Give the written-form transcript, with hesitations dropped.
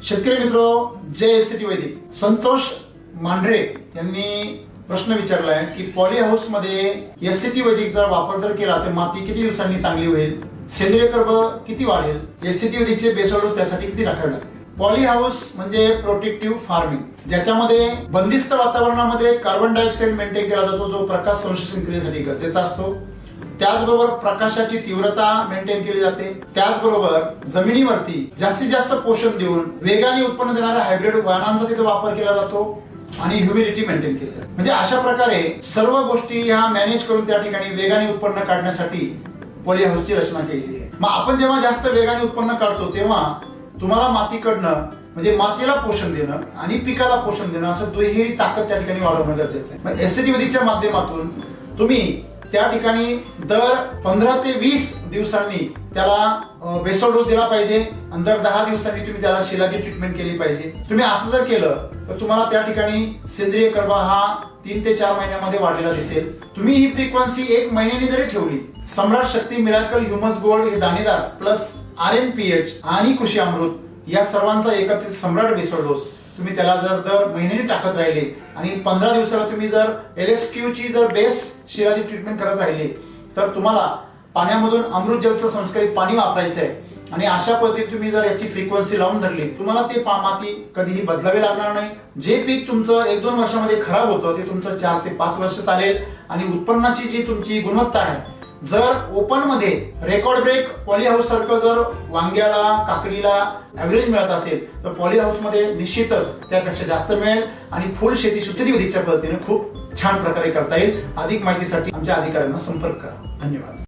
शेतकरी मित्रो, जय एससीटी वैदिक. संतोष मांढरे यांनी प्रश्न विचारलाय की पॉली हाऊस मध्ये एससीटी वैदिकचा वापर जर केला तर माती किती दिवसांनी चांगली होईल, सेंद्रिय कर्ब किती वाढेल, एससीटी वैदिकचे बेसल डोस त्यासाठी किती टाकावे लागतील. पॉली हाऊस म्हणजे प्रोटेक्टिव्ह फार्मिंग, ज्याच्यामध्ये बंदिस्त वातावरणामध्ये कार्बन डायऑक्साईड मेंटेन केला जातो, जो प्रकाश संश्लेषण क्रियेसाठी गरजेचा असतो. त्याचबरोबर प्रकाशाची तीव्रता मेंटेन केली जाते. त्याचबरोबर जमिनीवरती जास्तीत जास्त पोषण देऊन वेगाने उत्पन्न देणाऱ्या हायब्रिड वाहनांचा तिथे वापर केला जातो आणि ह्युमिडिटी मेंटेन केली जाते. म्हणजे अशा प्रकारे सर्व गोष्टी ह्या मॅनेज करून त्या ठिकाणी वेगाने उत्पन्न काढण्यासाठी पॉली हाऊसची रचना केलेली आहे. मग आपण जेव्हा जास्त वेगाने उत्पन्न काढतो तेव्हा तुम्हाला मातीकडनं म्हणजे मातीला पोषण देणं आणि पिकाला पोषण देणं असं दुहेरी ताकद त्या ठिकाणी वाढवणं गरजेचं आहे. मग एससीटी वैदिकच्या माध्यमातून तुम्ही त्या ठिकाणी दर 15 ते 20 दिवसांनी त्याला बेसल डोस दिला पाहिजे आणि दर 10 दिवसांनी तुम्ही त्याला शिलागी ट्रीटमेंट केली पाहिजे. तुम्ही असं जर केलं तर तुम्हाला त्या ठिकाणी सेंद्रिय कर्ब हा 3 ते 4 महिन्यामध्ये वाढलेला दिसेल. तुम्ही ही फ्रिक्वेन्सी 1 महिन्याने जरी ठेवली, सम्राट शक्ती, मिराकल, ह्युमस गोल्ड हे दाणेदार प्लस RNPH आणि कृषी अमृत या सर्वांचा एकत्रित सम्राट बेसल डोस तुम्ही त्याला जर दर महिन्याने टाकत राहिले आणि 15 दिवसाला तुम्ही जर LSQ ची जर बेस शिलाजी ट्रीटमेंट करत राहिले तर तुम्हाला पाण्यामधून अमृत जलचं संस्करित पाणी वापरायचं आहे. आणि अशा पद्धतीने तुम्ही जर याची फ्रिक्वेन्सी लावून धरली, तुम्हाला ते माती कधीही बदलावी लागणार नाही. जे पीक तुमचं 1-2 वर्षामध्ये खराब होतं ते तुमचं 4 ते 5 वर्ष चालेल. आणि उत्पन्नाची जी तुमची गुणवत्ता आहे, जर ओपन मध्ये रेकॉर्ड ब्रेक पॉली हाऊस सारखं जर वांग्याला, काकडीला ऍव्हरेज मिळत असेल तर पॉली हाऊस मध्ये निश्चितच त्यापेक्षा जास्त मिळेल आणि फुल शेती एससीटी वैदिकच्या पद्धतीने खूप छान प्रकारे करता येईल. अधिक माहितीसाठी आमच्या अधिकाऱ्यांना संपर्क करा. धन्यवाद.